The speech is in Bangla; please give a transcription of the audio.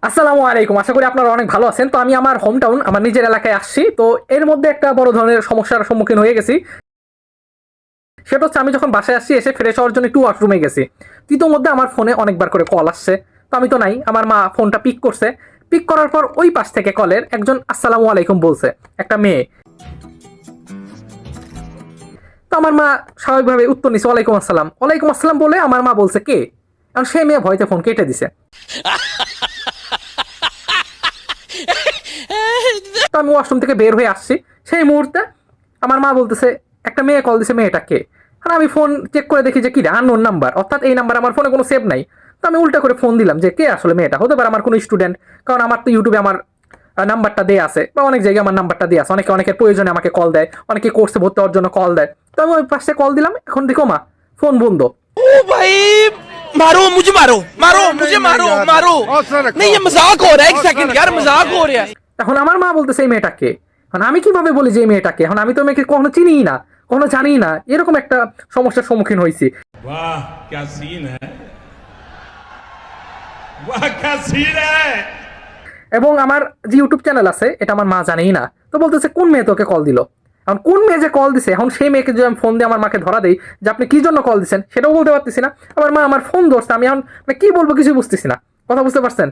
আসসালামু আলাইকুম, আশা করি আপনারা অনেক ভালো আছেন। তো আমি আমার হোম টাউন, আমার নিজের এলাকায় আসছি। তো এর মধ্যে একটা বড় ধরনের সমস্যার সম্মুখীন হয়ে গেছি। সেটা হচ্ছে, আমি যখন বাসায় আসছি, এসে ফ্রেশ হওয়ার জন্য একটু ওয়াশরুমে গেছি। মধ্যে আমার ফোনে অনেকবার করে কল আসছে। তো আমি তো নাই, আমার মা ফোনটা পিক করছে। পিক করার পর ওই পাশ থেকে কলের একজন আসসালামু আলাইকুম বলছে, একটা মেয়ে। তো আমার মা স্বাভাবিকভাবে উত্তর নিছে ওয়ালাইকুম আসসালাম। ওয়ালাইকুম আসসালাম বলে আমার মা বলছে কে। কারণ সেই মেয়ে ভয়তে ফোন কেটে দিছে। তো আমি ওয়াশরুম থেকে বের হয়ে আসছি, সেই মুহূর্তে আমার মা বলতেছে একটা মেয়ে কল দিছে, মেয়েটা কে। আর আমি ফোন চেক করে দেখি যে কি আননোন নাম্বার, অর্থাৎ এই নাম্বার আমার ফোনে কোনো সেভ নাই। তো আমি উল্টা করে ফোন দিলাম যে কে আসলে মেয়েটা, হতে পারে আমার কোনো স্টুডেন্ট। কারণ আমার তো ইউটিউবে আমার নাম্বারটা দেওয়া আছে, বা অনেক জায়গায় আমার নাম্বারটা দেওয়া আছে। অনেকের প্রয়োজনে আমাকে কল দেয়, অনেকে কোর্সে ভর্তি হওয়ার জন্য কল দেয়। তো আমি ওই পাশে কল দিলাম, এখন দেখো মা ফোন বন্ধ। ओ भाई मारो मुझे मारो मारो मुझे मारो मारो नहीं ये मजाक हो रहा है एक सेकंड यार मजाक हो रहा है। এখন আমার মা বলতেছে এই মেয়েটাকে। এখন আমি কিভাবে বলি যে এই মেয়েটাকে? এখন আমি তো মেয়েকে কখনো চিনিই না, কখনো জানিই না। এরকম একটা সমস্যার সম্মুখীন হয়েছি। वाह क्या सीन है। वाह क्या सीन है। এবং আমার যে ইউটিউব চ্যানেল আছে, এটা আমার মা জানেই না। তো বলতেছে কোন মেয়ে তোকে কল দিল। এখন কোন মেয়ে যে কল দিছে, এখন সেই মেয়েকে যদি আমি ফোন দিয়ে আমার মাকে ধরা দেই যে আপনি কি জন্য কল দিচ্ছেন, সেটাও বলতে পারতেছি না। আমার মা আমার ফোন ধরছে, আমি এখন কি বলবো কিছু বুঝতেছি না। কথা বুঝতে পারছেন?